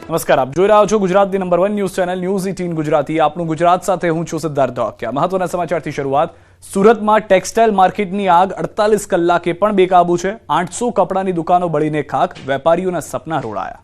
નમસ્કાર, આપ જોઈ રહ્યા છો ગુજરાતની number 1 news channel news 18 Gujarati. આપણું ગુજરાત સાથે હું છું સિદ્ધાર્થ ધોળકિયા. મહત્વના સમાચારથી શરૂઆત. સુરતમાં ટેક્સટાઇલ માર્કેટની આગ 48 કલાકે પણ બેકાબુ છે. 800 કપડાની દુકાનો બળીને ખાખ, વેપારીઓના સપના રોડાયા.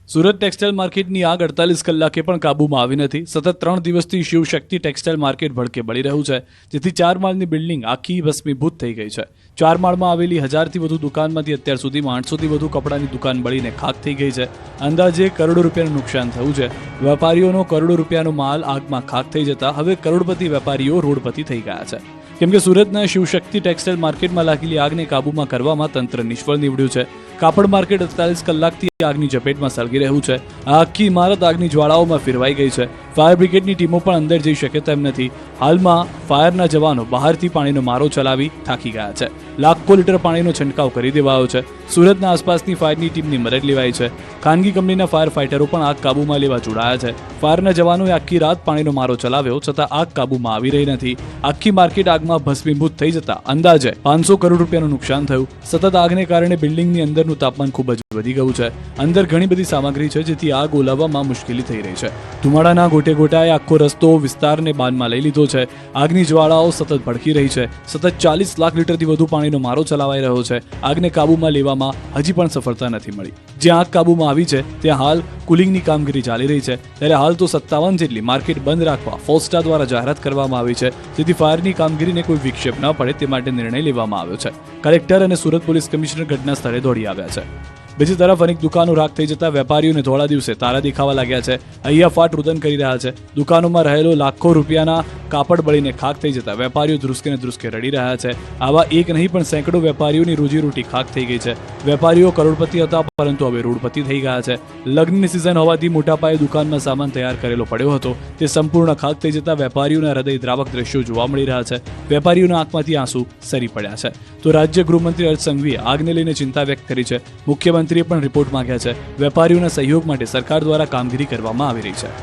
સુરત ટેક્સટાઇલ માર્કેટની આગ 48 કલાકે પણ કાબૂમાં આવી નથી. સતત 3 દિવસથી શિવશક્તિ ટેક્સટાઇલ માર્કેટ ભડકે બળી રહ્યું છે, જેથી 4 માળની બિલ્ડિંગ આખી ભસ્મીભૂત થઈ ગઈ છે. 4 માળમાં આવેલી 1000થી વધુ દુકાનમાંથી અત્યાર સુધીમાં 800થી વધુ કપડાની દુકાન બળીને ખાખ થઈ ગઈ છે. અંદાજે કરોડો રૂપિયાનું નુકસાન થયું છે. વેપારીઓનો કરોડો રૂપિયાનો માલ આગમાં ખાખ થઈ જતા હવે કરોડપતિ વેપારીઓ રોડપતિ થઈ ગયા છે. કેમ કે સુરતના શિવશક્તિ ટેક્સટાઇલ માર્કેટમાં લાગેલી આગને કાબૂમાં કરવામાં તંત્ર નિષ્ફળ નીવડ્યું છે. કાપડ માર્કેટ 48 કલાકથી આગની ઝપેટમાં સળગી રહ્યું છે. આ આખી ઇમારત આગની જ્વાળાઓમાં ફેરવાઈ ગઈ છે. ફાયર બ્રિગેડની ટીમો પણ અંદર જઈ શકે તેમ નથી. હાલમાં ફાયરના જવાનો બહારથી પાણીનો મારો ચલાવી થાકી ગયા છે. લાખો લીટર પાણીનો છંટકાવ કરી દેવાયો છે. સુરતના આસપાસની ફાયરની ટીમની મદદ લેવાઈ છે. ખાનગી કંપનીના ફાયર ફાઇટરો પણ આગ કાબૂમાં લેવા જોડાયા છે. ફાયરના જવાનોએ આખી રાત પાણીનો મારો ચલાવ્યો, છતાં આગ કાબૂમાં આવી રહી નથી. આખી માર્કેટ આગમાં ભસ્મીભૂત થઈ જતા અંદાજે 500 કરોડ રૂપિયાનું નુકસાન થયું. સતત આગને કારણે બિલ્ડિંગની અંદરનું તાપમાન ખૂબ જ વધી ગયું છે. અંદર ઘણી બધી સામગ્રી છે, જેથી આગ ઓલાવવામાં મુશ્કેલી થઈ રહી છે. ધુમાડાના ગોટે ગોટાએ આખો રસ્તો વિસ્તારને બાનમાં લઈ લીધો છે. આગની જ્વાળાઓ સતત ભડકી રહી છે. સતત 40 લાખ લીટરથી વધુ પાણીનો મારો ચલાવાઈ રહ્યો છે. આગને કાબૂમાં લેવામાં હજી પણ સફળતા નથી મળી. જ્યાં આગ કાબૂમાં આવી છે ત્યાં હાલ કુલિંગની કામગીરી ચાલી રહી છે. ત્યારે હાલ તો 57 જેટલી માર્કેટ બંધ રાખવા ફોસ્ટા દ્વારા જાહેરાત કરવામાં આવી છે, જેથી ફાયરની કામગીરીને કોઈ વિક્ષેપ ન પડે તે માટે નિર્ણય લેવામાં આવ્યો છે. કલેક્ટર અને સુરત પોલીસ કમિશનર ઘટના સ્થળે દોડી આવ્યા છે. બીજી તરફ અનેક દુકાનો રાખ થઈ જતા વેપારીઓને ધોળા દિવસે તારા દેખાવા લાગ્યા છે. અહીંયા ફાટ રુદન કરી રહ્યા છે. દુકાનોમાં રહેલો લાખો રૂપિયાના કાપડ બળીને ખાખ થઈ જતા વેપારીઓ ધ્રુસકે ને ધ્રુસકે રડી રહ્યા છે. આવા એક નહીં પણ સેંકડો વેપારીઓની રોજીરોટી ખાખ થઈ ગઈ છે. વેપારીઓ કરોડપતિ હતા, પરંતુ હવે રોડપતિ થઈ ગયા છે. લગ્નની સિઝન હોવાથી મોટા પાયે દુકાનમાં સામાન તૈયાર કરેલો પડ્યો હતો, તે સંપૂર્ણ ખાખ થઈ જતા વેપારીઓના હૃદય દ્રાવક દ્રશ્યો જોવા મળી રહ્યા છે. વેપારીઓના આંખમાંથી આંસુ સરી પડ્યા છે. તો રાજ્ય ગૃહમંત્રી હર્ષ સંઘવીએ આગને લઈને ચિંતા વ્યક્ત કરી છે. મુખ્યમંત્રીએ પણ રિપોર્ટ માંગ્યા છે. વેપારીઓના સહયોગ માટે સરકાર દ્વારા કામગીરી કરવામાં આવી રહી છે.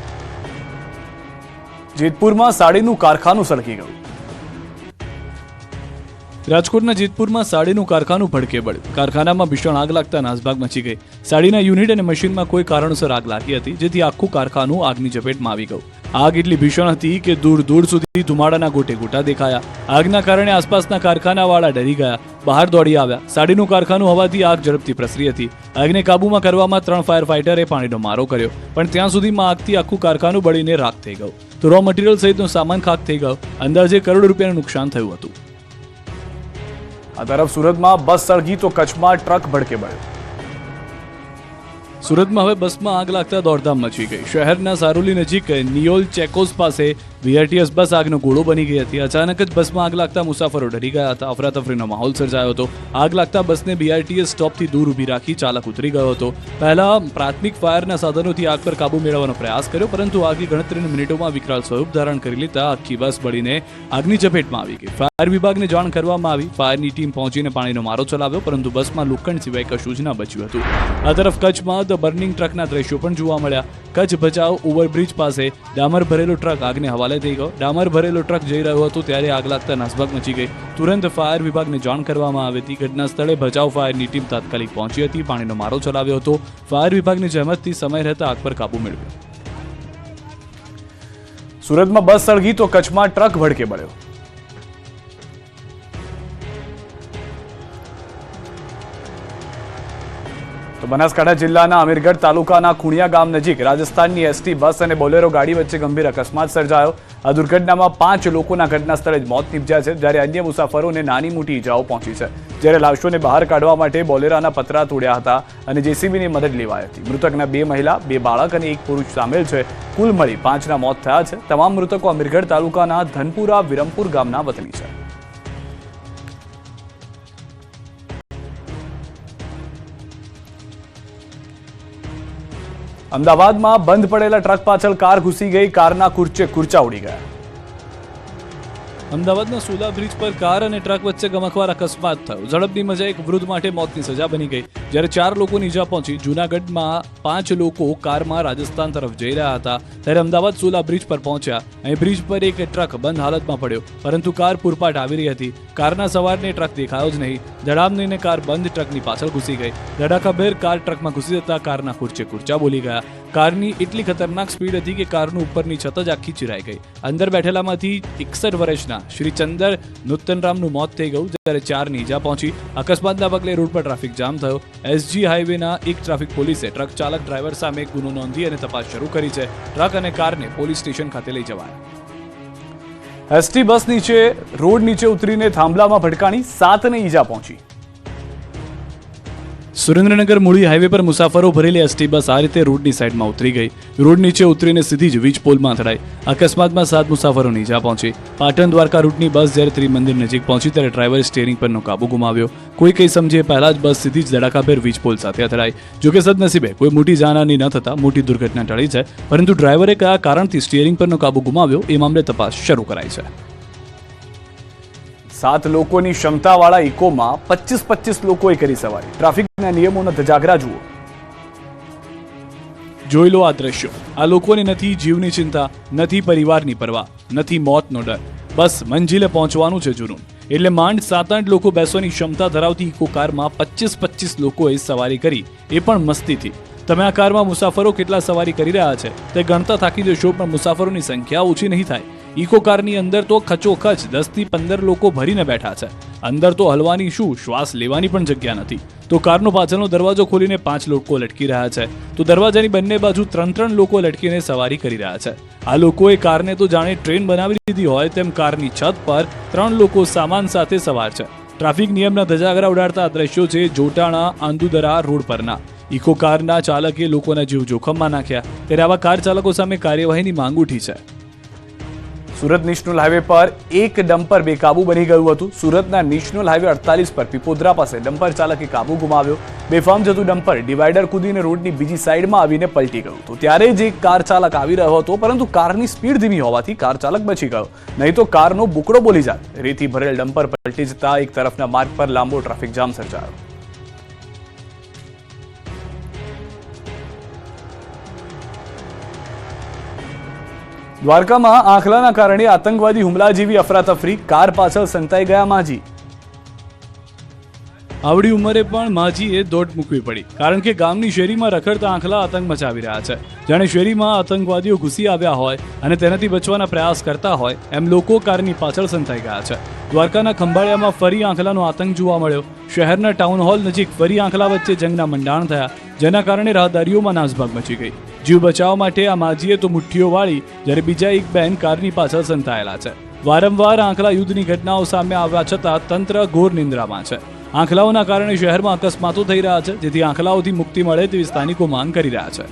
જેતપુરમાં સાડીનું કારખાનું સળગી ગયું. રાજકોટના જેતપુરમાં સાડીનું કારખાનું ભડકે બળ્યું. કારખાનામાં ભીષણ આગ લાગતા નાસભાગ મચી ગઈ. સાડીના યુનિટ અને મશીનમાં કોઈ કારણોસર આગ લાગી હતી, જેથી આખું કારખાનું આગની ઝપેટમાં આવી ગયું. આગ એટલી ભીષણ હતી કે દૂર દૂર સુધી ધુમાડાના ગોટે ગોટા દેખાયા. આગના કારણે આસપાસના કારખાનાવાળા ડરી ગયા, બહાર દોડી આવ્યા. સાડીનું કારખાનું હોવાથી આગ ઝડપથી પ્રસરી હતી. આગને કાબૂમાં કરવામાં 3 ફાયર ફાઇટરે પાણીનો મારો કર્યો, પણ ત્યાં સુધીમાં આગથી આખું કારખાનું બળીને રાખ થઈ ગયું. તો રો મટીરિયલ સહિતનો સામાન ખાખ થઈ ગયો. અંદાજે કરોડો રૂપિયાનું નુકસાન થયું હતું. આ તરફ સુરતમાં બસ સળગી તો કચ્છમાં ટ્રક ભડકે બળ્યો. સુરતમાં હવે બસમાં આગ લાગતા દોડધામ મચી ગઈ. શહેરના સારોલી નજીક નિયોલ ચેકોસ પાસે VRTS બસ આગનો ગોળો બની ગઈ હતી. અચાનક જ બસમાં આગ લાગતા મુસાફરો ડરી ગયા હતા. અફરાતફરીનો માહોલ સર્જાયો હતો. આગ લાગતા બસને BRTS સ્ટોપથી દૂર ઊભી રાખી ચાલક ઉતરી ગયો હતો. પહેલા પ્રાથમિક ફાયરના સાધનોથી આગ પર કાબુ મેળવવાનો પ્રયાસ કર્યો, પરંતુ આગની ગણતરીની મિનિટોમાં વિકરાળ સ્વરૂપ ધારણ કરી લેતા આખી બસ બળીને આગની ઝપેટમાં આવી ગઈ. ફાયર વિભાગને જાણ કરવામાં આવી. ફાયરની ટીમ પહોંચીને પાણીનો મારો ચલાવ્યો, પરંતુ બસમાં લોખંડ સિવાય કશું જ ન બચ્યું હતું. આ તરફ કચ્છમાં ધ બર્નિંગ ટ્રકના દ્રશ્યો પણ જોવા મળ્યા. કચ્છ ભચાઉ ઓવરબ્રિજ પાસે ડામર ભરેલો ટ્રક આગને હવાલે થઈ ગયો. ડામર ભરેલો ટ્રક જઈ રહ્યો હતો ત્યારે આગ લાગતા નાસભાગ મચી ગઈ. તુરંત ફાયર વિભાગને જાણ કરવામાં આવી હતી. ઘટના સ્થળે ભચાઉ ફાયરની ટીમ તાત્કાલિક પહોંચી હતી. પાણીનો મારો ચલાવ્યો હતો. ફાયર વિભાગની જહેમતથી સમય રહેતા આગ પર કાબુ મેળવ્યો. સુરતમાં બસ સળગી તો કચ્છમાં ટ્રક ભડકે બળ્યો. તો બનાસકાંઠા જિલ્લાના અમીરગઢ તાલુકાના ખુણિયા ગામ નજીક રાજસ્થાનની ST બસ અને બોલેરો ગાડી વચ્ચે ગંભીર અકસ્માત સર્જાયો. આ દુર્ઘટનામાં 5 લોકોના ઘટના સ્થળે જ મોત નીપજ્યા છે, જ્યારે અન્ય મુસાફરોને નાની મોટી ઈજાઓ પહોંચી છે. જ્યારે લાશોને બહાર કાઢવા માટે બોલેરાના પતરા તોડ્યા હતા અને JCBની મદદ લેવાઈ હતી. મૃતકના 2 મહિલા, 2 બાળક અને 1 પુરુષ સામેલ છે. કુલ મળી 5ના મોત થયા છે. તમામ મૃતકો અમીરગઢ તાલુકાના ધનપુરા વિરમપુર ગામના વતની છે. અમદાવાદમાં બંધ પડેલા ટ્રક પાછળ કાર ઘૂસી ગઈ. કારના કુરચા ઉડી ગયા. અમદાવાદના સોલા બ્રિજ પર કાર અને ટ્રક વચ્ચે ગમખ્વાર અકસ્માત થયો. ઝડપની મજા એક વૃદ્ધ માટે મોતની સજા બની ગઈ. જ્યારે 4 લોકોને ઈજા પહોંચી. જૂનાગઢમાં 5 લોકો કારમાં રાજસ્થાન તરફ જઈ રહ્યા હતા ત્યારે અમદાવાદ સોલા બ્રિજ પર પહોંચ્યા. અહીં બ્રિજ પર એક ટ્રક બંધ હાલતમાં પડ્યો, પરંતુ કાર પૂરપાટ આવી રહી હતી. કારના સવારને ટ્રક દેખાયો જ નહીં. ધડામ લઈને કાર બંધ ટ્રકની પાછળ ઘૂસી ગઈ. ધડાકાભેર કાર ટ્રકમાં ઘૂસી જતા કારના કુરચા બોલી ગયા. કારની એટલી ખતરનાક સ્પીડ હતી કે કારનું ઉપરની છત જ આખી ચિરાઈ ગઈ. અંદર બેઠેલામાંથી 61 વર્ષના શ્રી ચંદર નૂતનરામનું મોત થઈ ગયું, જ્યારે 4ની ઈજા પહોંચી. અકસ્માતના પગલે રોડ પર ટ્રાફિક જામ થયો. એસજી હાઈવેના એક ટ્રાફિક પોલીસે ટ્રક ચાલક ડ્રાઈવર સામે ગુનો નોંધી અને તપાસ શરૂ કરી છે. ટ્રક અને કારને પોલીસ સ્ટેશન ખાતે લઈ જવાયા. એસટી બસ નીચે રોડ નીચે ઉતરીને થાંભલામાં ભટકાણી, 7ને ઈજા પહોંચી. સુરેન્દ્રનગર મૂળી હાઈવે પર મુસાફરો ભરેલી એસટી બસ આ રીતે રોડની સાઈડમાં ઉતરી ગઈ. રોડ નીચે ઉતરીને સીધી જ વીજ પોલમાં અથડાઈ. અકસ્માતમાં 7 મુસાફરોને ઈજા પહોંચી. પાટણ દ્વારકા રૂટની બસ જ્યારે ત્રિમંદિર નજીક પહોંચી ત્યારે ડ્રાઈવરે સ્ટીયરિંગ પરનો કાબુ ગુમાવ્યો. કોઈ કંઈ સમજે પહેલા જ બસ સીધી જ ધડાકાભેર વીજ પોલ સાથે અથડાઈ. જોકે સદનસીબે કોઈ મોટી જાનહાની ન થતા મોટી દુર્ઘટના ટળી છે, પરંતુ ડ્રાઈવરે કયા કારણથી સ્ટીયરિંગ પરનો કાબુ ગુમાવ્યો એ મામલે તપાસ શરૂ કરાઈ છે. 7 લોકોની ક્ષમતાવાળા ઇકોમાં 25 લોકોએ કરી સવારી. ટ્રાફિકના નિયમોના ધજાગરા જુઓ. જોઈ લો આ દ્રશ્યો. આ લોકોને નથી જીવની ચિંતા, નથી પરિવારની પરવા, નથી મોતનો ડર. બસ મંજિલે પહોંચવાનું છે જુનૂન. એટલે માંડ 7-8 લોકો બેસવાની ક્ષમતા ધરાવતી ઇકો કારમાં 25 લોકોએ સવારી કરી, એ પણ મસ્તીથી. તમે આ કારમાં મુસાફરો કેટલા સવારી કરી રહ્યા છે તે ગણતા થાકી જશો, પણ મુસાફરોની સંખ્યા ઓછી નહીં થાય. ઇકો કારની અંદર તો ખચોખચ 10 થી 15 લોકો ભરીને બેઠા છે. અંદર તો હલવાની શું, શ્વાસ લેવાની પણ જગ્યા નથી. તો કારનો પાછળનો દરવાજો ખોલીને 5 લોકો લટકી રહ્યા છે, તો દરવાજાની બંને બાજુ 3 લોકો લટકીને સવારી કરી રહ્યા છે. આ લોકોએ કારને તો જાણે ટ્રેન બનાવી દીધી હોય તેમ કારની છત પર 3 લોકો સામાન સાથે સવાર છે. ટ્રાફિક નિયમના ધજાગરા ઉડાડતા આ દ્રશ્યો છે જોટાણા આંદુદરા રોડ પરના. ઇકો કારના ચાલકે લોકોના જીવ જોખમમાં નાખ્યા, ત્યારે આવા કાર ચાલકો સામે કાર્યવાહીની માંગ ઉઠી છે. સુરત નેશનલ હાઈવે પર એક ડમ્પર બેકાબુ બની ગયું હતું. સુરતના નેશનલ હાઈવે 48 પર પીપોદરા પાસે ડમ્પર ચાલકે કાબુ ગુમાવ્યો. બેફામ જતું ડમ્પર ડિવાઈડર કૂદીને રોડની બીજી સાઈડમાં આવીને પલટી ગયું હતું. ત્યારે જ એક કાર ચાલક આવી રહ્યો હતો, પરંતુ કારની સ્પીડ ધીમી હોવાથી કાર ચાલક બચી ગયો, નહીં તો કારનો બુકડો બોલી જાત. રેતી ભરેલ ડમ્પર પલટી જતા એક તરફના માર્ગ પર લાંબો ટ્રાફિક જામ સર્જાયો. દ્વારકામાં આંખલાના કારણે આતંકવાદી હુમલા જેવી અફરાતફરી. કાર પાછળ સંતાઈ ગયા માજી. આવડી ઉંમરે પણ માજીએ દોટ મૂકવી પડી, કારણ કે ગામની શેરીમાં રખડતા આંખલા આતંક મચાવી રહ્યા છે. જાણે શેરીમાં આતંકવાદીઓ ઘૂસી આવ્યા હોય અને તેનાથી બચવાના પ્રયાસ કરતા હોય એમ લોકો કારની પાછળ સંતાઈ ગયા છે. દ્વારકાના ખંભાળિયામાં ફરી આંખલાનો આતંક જોવા મળ્યો. શહેરના ટાઉન હોલ નજીક ફરી આંખલા વચ્ચે જંગના મંડાણ થયા, જેના કારણે રાહદારીઓમાં નાસભાગ મચી ગઈ. જીવ બચાવવા માટે આ માજીએ તો મુઠ્ઠીઓ વાળી, જ્યારે બીજા એક બહેન કારની પાછળ સંતાયેલા છે. વારંવાર આંખલા યુદ્ધની ઘટનાઓ સામે આવ્યા છતાં તંત્ર ઘોર નિંદ્રામાં છે. આંખલાઓના કારણે શહેરમાં અકસ્માતો થઈ રહ્યા છે, જેથી આંખલાઓથી મુક્તિ મળે તેવી સ્થાનિકો માંગ કરી રહ્યા છે.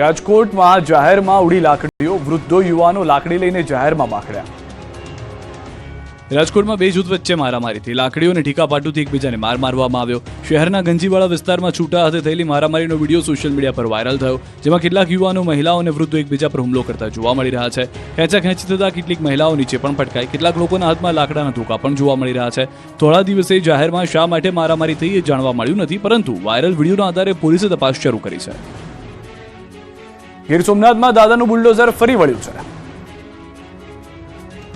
રાજકોટમાં જાહેરમાં ઉડી લાકડીઓ. વૃદ્ધો યુવાનો લાકડી લઈને જાહેરમાં બાખડ્યા. રાજકોટમાં 2 જૂથ વચ્ચે મારામારીથી લાકડીઓ અને ઠીકાપાટુથી એકબીજાને માર મારવામાં આવ્યો. શહેરના ગંજીવાડા વિસ્તારમાં છૂટા હાથે થયેલી મારામારીનો વિડીયો સોશિયલ મીડિયા પર વાયરલ થયો, જેમાં કેટલાક યુવાનો, મહિલાઓ અને વૃદ્ધો એકબીજા પર હુમલો કરતા જોવા મળી રહ્યા છે. ખેંચાખેંચી થતા કેટલીક મહિલાઓ નીચે પણ પટકાઈ. કેટલાક લોકોના હાથમાં લાકડાના ધોકા પણ જોવા મળી રહ્યા છે. થોડા દિવસે જાહેરમાં શા માટે મારામારી થઈ એ જાણવા મળ્યું નથી, પરંતુ વાયરલ વિડીયોના આધારે પોલીસે તપાસ શરૂ કરી છે. ગીર સોમનાથમાં દાદાનું બુલડોઝર ફરી વળ્યું છે.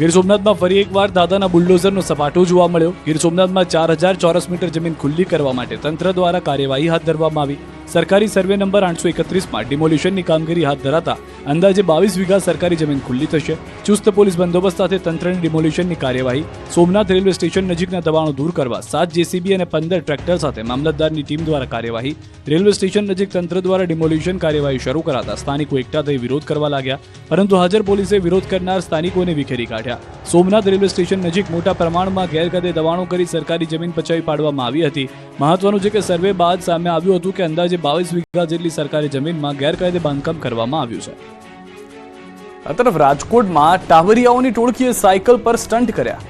ગીર સોમનાથમાં ફરી એકવાર દાદાના બુલડોઝરનો સપાટો જોવા મળ્યો. ગીર સોમનાથમાં 4000 ચોરસ મીટર જમીન ખુલ્લી કરવા માટે તંત્ર દ્વારા કાર્યવાહી હાથ ધરવામાં આવી. સરકારી સર્વે નંબર 831માં ડિમોલિશનની કામગીરી હાથ ધરાતા અંદાજે 22 વીઘા સરકારી જમીન ખુલ્લી થશે. ચુસ્ત પોલીસ બંદોબસ્ત સાથે તંત્રની ડિમોલિશનની કાર્યવાહી. સોમનાથ રેલવે સ્ટેશન નજીકના દબાણો દૂર કરવા 7 જેસીબી અને 15 ટ્રેક્ટર સાથે મામલતદારની ટીમ દ્વારા કાર્યવાહી. રેલવે સ્ટેશન નજીક તંત્ર દ્વારા ડિમોલિશન કાર્યવાહી શરૂ કરાતા સ્થાનિકો એકઠા થઈ વિરોધ કરવા લાગ્યા, પરંતુ હાજર પોલીસે વિરોધ કરનાર સ્થાનિકોને વિખેરી કાઢ્યા. સોમનાથ રેલવે સ્ટેશન નજીક મોટા પ્રમાણમાં ગેરકાયદે દબાણો કરી સરકારી જમીન પચાવી પાડવામાં આવી હતી. મહત્વનું છે કે સર્વે બાદ સામે આવ્યું હતું કે અંદાજે 22 વીઘા જેટલી સરકારી જમીનમાં ગેરકાયદે બાંધકામ કરવામાં આવ્યું છે. આ તરફ રાજકોટમાં ટાબરિયાઓની ટોળકીએ સાયકલ પર સ્ટન્ટ કર્યા.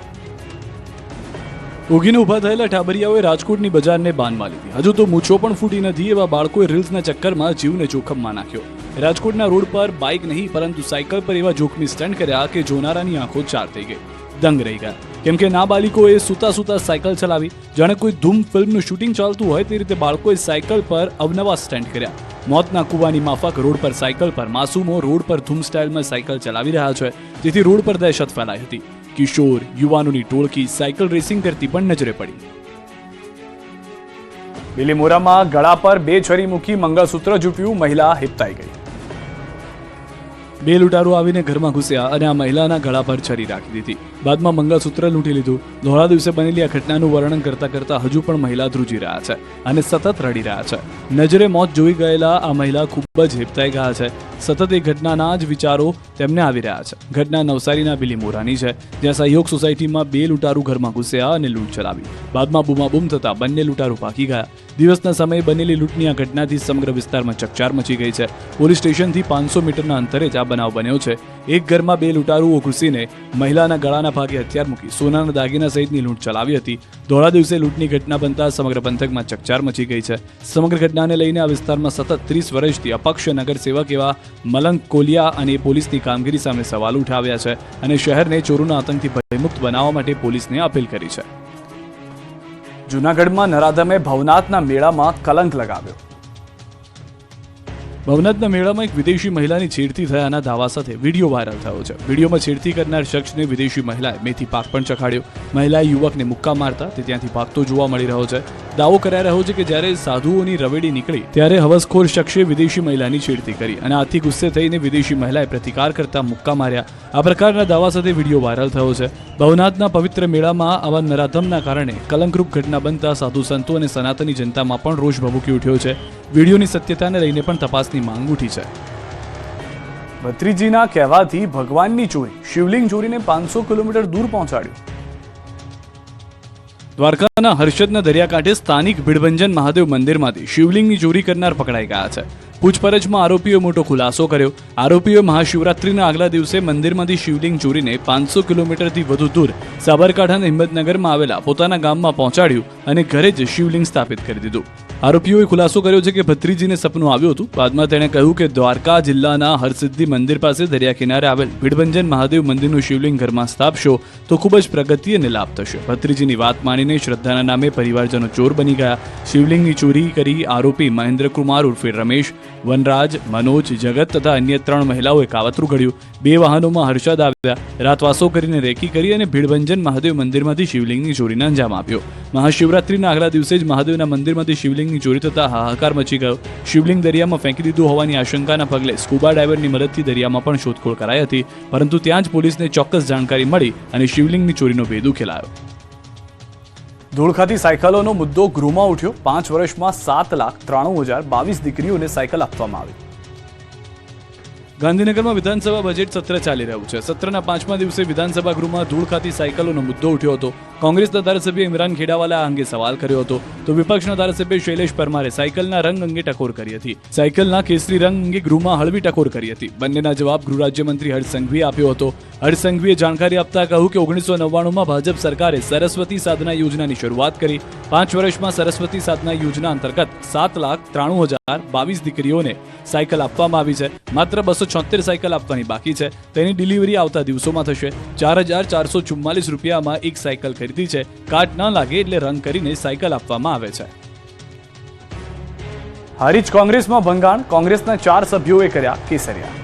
ઉગીને ઉભા થયેલા ટાબરિયાઓએ રાજકોટની બજારને બાનમાં લીધી. હજુ તો મૂછો પણ ફૂટી નથી એવા બાળકોએ રીલ્સના ચક્કરમાં જીવને જોખમમાં નાખ્યો. રાજકોટના રોડ પર બાઇક નહીં પરંતુ સાયકલ પર એવા જોખમી સ્ટન્ટ કર્યા કે જોનારાની આંખો ચાર થઈ ગઈ, દંગ રહી ગયા. કેમ કે નાબાલિકોએ સૂતા સૂતા સાયકલ ચલાવી. જાણે કોઈ ધૂમ ફિલ્મનું શૂટિંગ ચાલતું હોય તે રીતે બાળકોએ સાયકલ પર અવનવા સ્ટન્ટ કર્યા. મોતના કૂવાની માફક રોડ પર સાયકલ પર માસૂમો રોડ પર ધૂમ સ્ટાઇલમાં સાયકલ ચલાવી રહ્યા છે, જેથી રોડ પર દહેશત ફેલાઈ હતી. કિશોર યુવાનોની ટોળકી સાયકલ રેસિંગ કરતી પણ નજરે પડી. બિલીમોરામાં ગળા પર 2 છરી મૂકી મંગળસૂત્ર ઝૂંટવ્યું, મહિલા હિપતાઈ ગઈ. 2 લૂંટારૂ આવીને ઘરમાં ઘૂસ્યા અને આ મહિલાના ગળા પર છરી રાખી દીધી. બાદમાં મંગળસૂત્ર લૂંટી લીધું. ધોળા દિવસે બનેલી આ ઘટનાનું વર્ણન કરતા હજુ પણ મહિલા ધ્રુજી રહ્યા છે અને સતત રડી રહ્યા છે. નજરે મોત જોઈ ગયેલા આ મહિલા ખૂબ જ હિપતાઈ ગયા છે. સતત એ ઘટનાના જ વિચારો તેમને આવી રહ્યા છે. ઘટના નવસારીના બિલીમોરાની છે, જ્યાં સહયોગ સોસાયટીમાં 2 લૂંટારૂ ઘરમાં ઘૂસ્યા અને લૂંટ ચલાવી. બાદમાં બૂમાબૂમ થતા બંને લૂંટારૂ ભાગી ગયા. દિવસના સમયે બનેલી લૂંટની આ ઘટનાથી સમગ્ર વિસ્તારમાં ચકચાર મચી ગઈ છે. પોલીસ સ્ટેશનથી 500 મીટરના અંતરે જ આ બનાવ બન્યો છે. એક ઘરમાં 2 લૂંટારૂઓ ઘૂસીને મહિલાના ગળાના ભાગે હથિયાર મૂકી સોનાના દાગીના સહિતની લૂંટ ચલાવી હતી. ધોળા દિવસે લૂંટની ઘટના બનતા સમગ્ર પંથકમાં ચકચાર મચી ગઈ છે. સમગ્ર ઘટનાને લઈને આ વિસ્તારમાં સતત 30 વર્ષથી અપક્ષ નગરસેવક એવા મલંગ કોલિયા અને પોલીસની કામગીરી સામે સવાલ ઉઠાવ્યા છે અને શહેરને ચોરોના આતંકથી ભયમુક્ત બનાવવા માટે પોલીસને અપીલ કરી છે. જૂનાગઢમાં નરાધમે ભવનાથના મેળામાં કલંક લગાવ્યો. ભવનાથના મેળામાં એક વિદેશી મહિલાની છેડતી થયાના દાવા સાથે વિડીયો વાયરલ થયો છે. વિડીયોમાં છેડતી કરનાર શખ્સને વિદેશી મહિલાએ મેથી પાક પણ ચખાડ્યો. મહિલાએ યુવકને મુક્કા મારતા તે ત્યાંથી ભાગતો જોવા મળી રહ્યો છે. દાવો કરાઈ રહ્યો છે કે જ્યારે સાધુઓની રવેડી નીકળી ત્યારે હવસખોર શખ્સે વિદેશી મહિલાની છેડતી કરી અને આથી ગુસ્સે થઈને વિદેશી મહિલાએ પ્રતિકાર કરતા મુક્કા માર્યા. આ પ્રકારના દાવા સાથે વિડીયો વાયરલ થયો છે. ભવનાથના પવિત્ર મેળામાં આવા નરાધમના કારણે કલંકરૂપ ઘટના બનતા સાધુ સંતો અને સનાતની જનતામાં પણ રોષ ભભૂકી ઉઠ્યો છે. વિડીયોની સત્યતાને લઈને પણ તપાસની માંગ ઉઠી છે. ભત્રીજીના કહેવાથી ભગવાનની ચોરી, શિવલિંગ ચોરીને 500 કિલોમીટર દૂર પહોંચાડ્યું. દ્વારકાના હર્ષદના દરિયાકાંઠે સ્થાનિક ભીડભંજન મહાદેવ મંદિરમાંથી શિવલિંગની ચોરી કરનાર પકડાઈ ગયા છે. પૂછપરછમાં આરોપીઓએ મોટો ખુલાસો કર્યો. આરોપીઓએ મહાશિવરાત્રીના આગલા દિવસે મંદિરમાંથી શિવલિંગ ચોરીને 500 કિલોમીટરથી વધુ દૂર સાબરકાંઠાના હિંમતનગરમાં આવેલા પોતાના ગામમાં પહોંચાડ્યું અને ઘરે જ શિવલિંગ સ્થાપિત કરી દીધું. આરોપીઓએ ખુલાસો કર્યો છે કે ભત્રીજીને સપનું આવ્યું હતું. બાદમાં તેણે કહ્યું કે દ્વારકા જિલ્લાના હરસિદ્ધિ મંદિર પાસે દરિયા કિનારે આવેલ ભીડભંજન મહાદેવ મંદિરનું શિવલિંગ ઘરમાં સ્થાપશો તો ખૂબ જ પ્રગતિ અને લાભ થશે. ભત્રીજીની વાત માનીને શ્રદ્ધાના નામે પરિવારજનો ચોર બની ગયા. શિવલિંગની ચોરી કરી આરોપી મહેન્દ્રકુમાર ઉર્ફે રમેશ, વનરાજ, મનોજ, જગત તથા અન્ય 3 મહિલાઓએ કાવતરું ઘડ્યું. 2 વાહનોમાં હર્ષદ આવ્યા. રાતવાસો કરીને રેકી કરી અને ભીડભંજન મહાદેવ મંદિરમાંથી શિવલિંગની ચોરીને અંજામ આપ્યો. મહાશિવરાત્રીના આગલા દિવસે જ મહાદેવના મંદિરમાંથી શિવલિંગની ચોરી થતા હાહાકાર મચી ગયો. શિવલિંગ દરિયામાં ફેંકી દીધું હોવાની આશંકાના પગલે સ્કુબા ડાઇવરની મદદથી દરિયામાં પણ શોધખોળ કરાઈ હતી, પરંતુ ત્યાં જ પોલીસને ચોક્કસ જાણકારી મળી અને શિવલિંગની ચોરીનો ભેદ ઉકેલાયો. ધૂળ ખાતી સાયકલોનો મુદ્દો ગૃહમાં ઉઠ્યો. 5 વર્ષમાં 7,93,022 દીકરીઓને સાયકલ આપવામાં આવી. ગાંધીનગરમાં વિધાનસભા બજેટ સત્ર ચાલી રહ્યું છે. સત્રના 5મા દિવસે વિધાનસભા ગૃહમાં ધૂળ ખાતી સાયકલોનો મુદ્દો ઉઠ્યો હતો. કોંગ્રેસના ધારાસભ્ય ઇમરાન ખેડાવાલાએ આ અંગે સવાલ કર્યો હતો, તો વિપક્ષના ધારાસભ્ય શૈલેષ પરમારે સાયકલના રંગ અંગે ટકોર કરી હતી. સાયકલના કેસરી રંગ અંગે ગૃહમાં હળવી ટકોર કરી હતી. બંનેના જવાબ ગૃહ રાજ્યમંત્રી હર્ષ સંઘવીએ આપ્યો હતો. હર્ષ સંઘવીએ જાણકારી આપતા કહ્યું કે 1999માં ભાજપ સરકારે સરસ્વતી સાધના યોજનાની શરૂઆત કરી. 5 વર્ષમાં સરસ્વતી સાધના યોજના અંતર્ગત 7,93,022 દીકરીઓને સાયકલ આપવામાં આવી છે. માત્ર 276 સાયકલ આપવાની બાકી છે. તેની ડિલિવરી આવતા દિવસોમાં થશે. 4,444 રૂપિયામાં એક સાયકલ ખરીદી છે. કાર્ડ ન લાગે એટલે રંગ કરીને સાયકલ આપવામાં આવે છે. હારીજ કોંગ્રેસમાં ભંગાણ, કોંગ્રેસના 4 સભ્યોએ કર્યા કેસરિયા.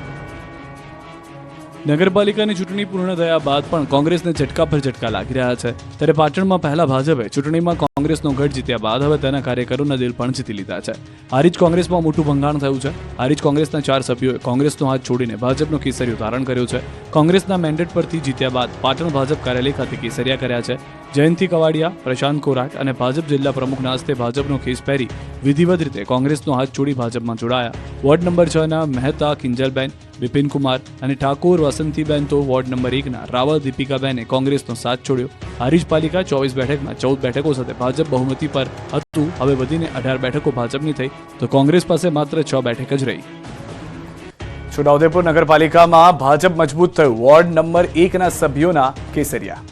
નગરપાલિકાની ચૂંટણી પૂર્ણ થયા બાદ પણ કોંગ્રેસને ઝટકા પર ઝટકા લાગી રહ્યા છે. ત્યારે પાટણમાં પહેલા ભાજપે ચૂંટણીમાં કોંગ્રેસનો ગઢ જીત્યા બાદ હવે તેના કાર્યકરોના દિલ પણ જીતી લીધા છે. હારીજ કોંગ્રેસમાં મોટું ભંગાણ થયું છે. હારીજ કોંગ્રેસના 4 સભ્યોએ કોંગ્રેસનો હાથ છોડીને ભાજપનો કેસરિયો ધારણ કર્યો છે. કોંગ્રેસના મેન્ડેટ પરથી જીત્યા બાદ પાટણ ભાજપ કાર્યાલય ખાતે કેસરિયા કર્યા છે. જયંતિ કવાડિયા, પ્રશાંત કોરાટ અને ભાજપ જિલ્લા પ્રમુખના હસ્તે ભાજપનો ખેસ પહેરી વિધિવત રીતે કોંગ્રેસનો હાથ છોડી ભાજપમાં જોડાયા. વોર્ડ નંબર 6ના મહેતા કિંજલબેન, બિપિન કુમાર અને ઠાકોર વસંતીબેન તો વોર્ડ નંબર 1ના રાવલ દીપિકાબેને કોંગ્રેસનો સાથ છોડ્યો. હારીજ પાલિકા 24 બેઠકમાં 14 બેઠકો સાથે ભાજપ બહુમતી પર હતું. હવે વધીને 18 બેઠકો ભાજપની થઈ તો કોંગ્રેસ પાસે માત્ર 6 બેઠક જ રહી. છોટાઉદેપુર નગરપાલિકામાં ભાજપ મજબૂત થયું. વોર્ડ નંબર 1ના સભ્યોના કેસરિયા.